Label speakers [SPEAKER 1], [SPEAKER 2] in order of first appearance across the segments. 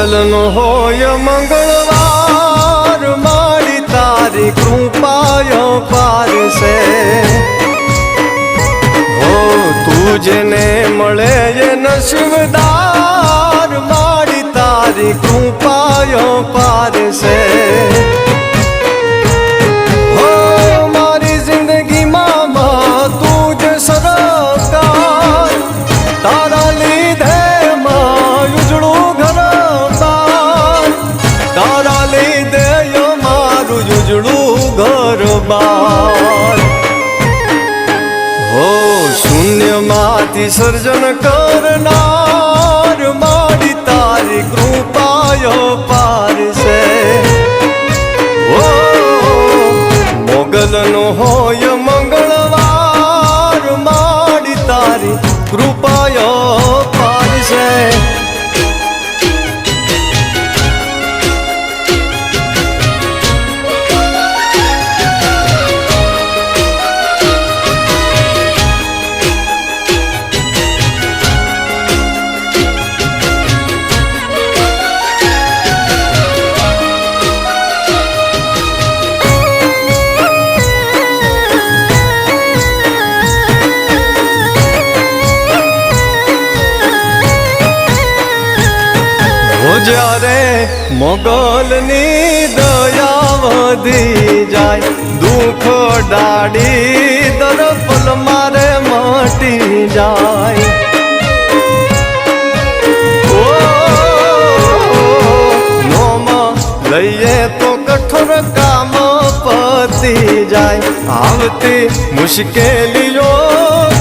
[SPEAKER 1] મોગલનો હોય મંગળવાર, મારી તારી કૃપાયો પારસે. હો તું જેને મળે એ નસીબદાર, મારી તારી કૃપાયો પારસે. હો મારી જિંદગીમાં તું જ સરકાર, તારા લીધે માં ઉજળું ઘર બાર, તારા લીધે મારું ઉજળું ઘર બાર. હો શૂન્યમાંથી સર્જન કરનાર, મારી તારી કૃપાયો પારસે. હો મોગલનો હોય મંગળવાર, મારી તારી કૃપાયો પારસે. જ્યારે મોગલની દયા વધી જાય, દુઃખ ડાળી દરપલ મારે મટી જાય. નોમ લઈએ તો કઠોર કામ પતી જાય, આવતી મુશ્કેલીઓ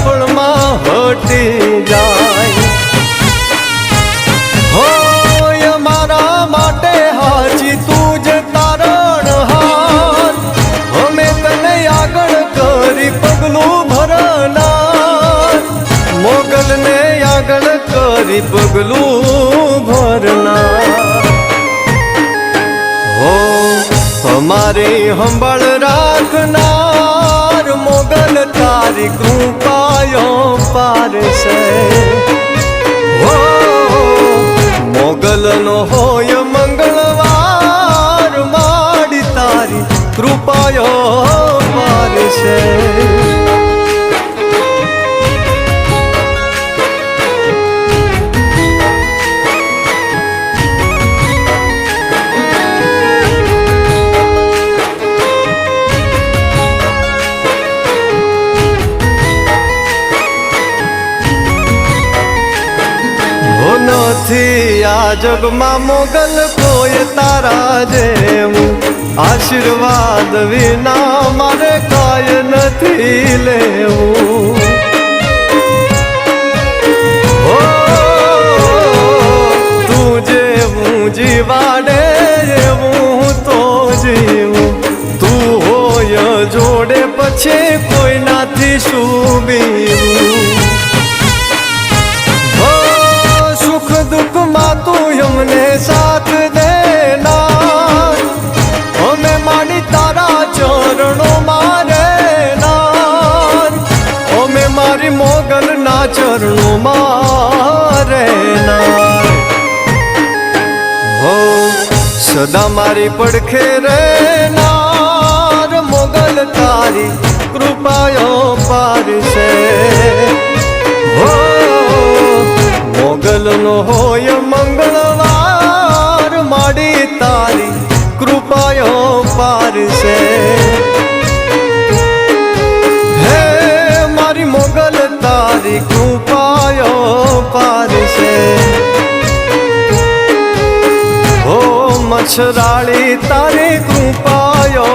[SPEAKER 1] પળમાં હટી જાય. મારા માટે હાચી તું જ તારણહાર, અમે તને આગળ કરી પગલું ભરનાર, મોગલને આગળ કરી પગલું ભરનાર. હો અમારી સંભાળ રાખનાર, મોગલ તારી કૃપાયો પારસે. હો મોગલનો હોય મંગળવાર, મારી તારી કૃપાયો પારસે. નથી આ જગમાં મોગલ કોઈ તારા જેવું, આશીર્વાદ વિના મારે કાંઈ નથી લેવું. હો તું જેવું જીવાડે એવું તો જીવું, તું હોય જોડે પછી કોઈનાથી શું બીવું. દુઃખમાં તું અમને સાથ દેનાર, અમે માની તારા ચરણોમાં રહેનાર, અમે મારી મોગલના ચરણોમાં રહેનાર. હો સદા મારી પડખે રહેનાર, મોગલ તારી કૃપાયો પારસે. હો મોગલનો હોય મંગળવાર, મારી તારી કૃપાયો પારસે. હે મારી મોગલ તારી કૃપાયો પારસે. હો મચ્છરાળી તારી કૃપાયો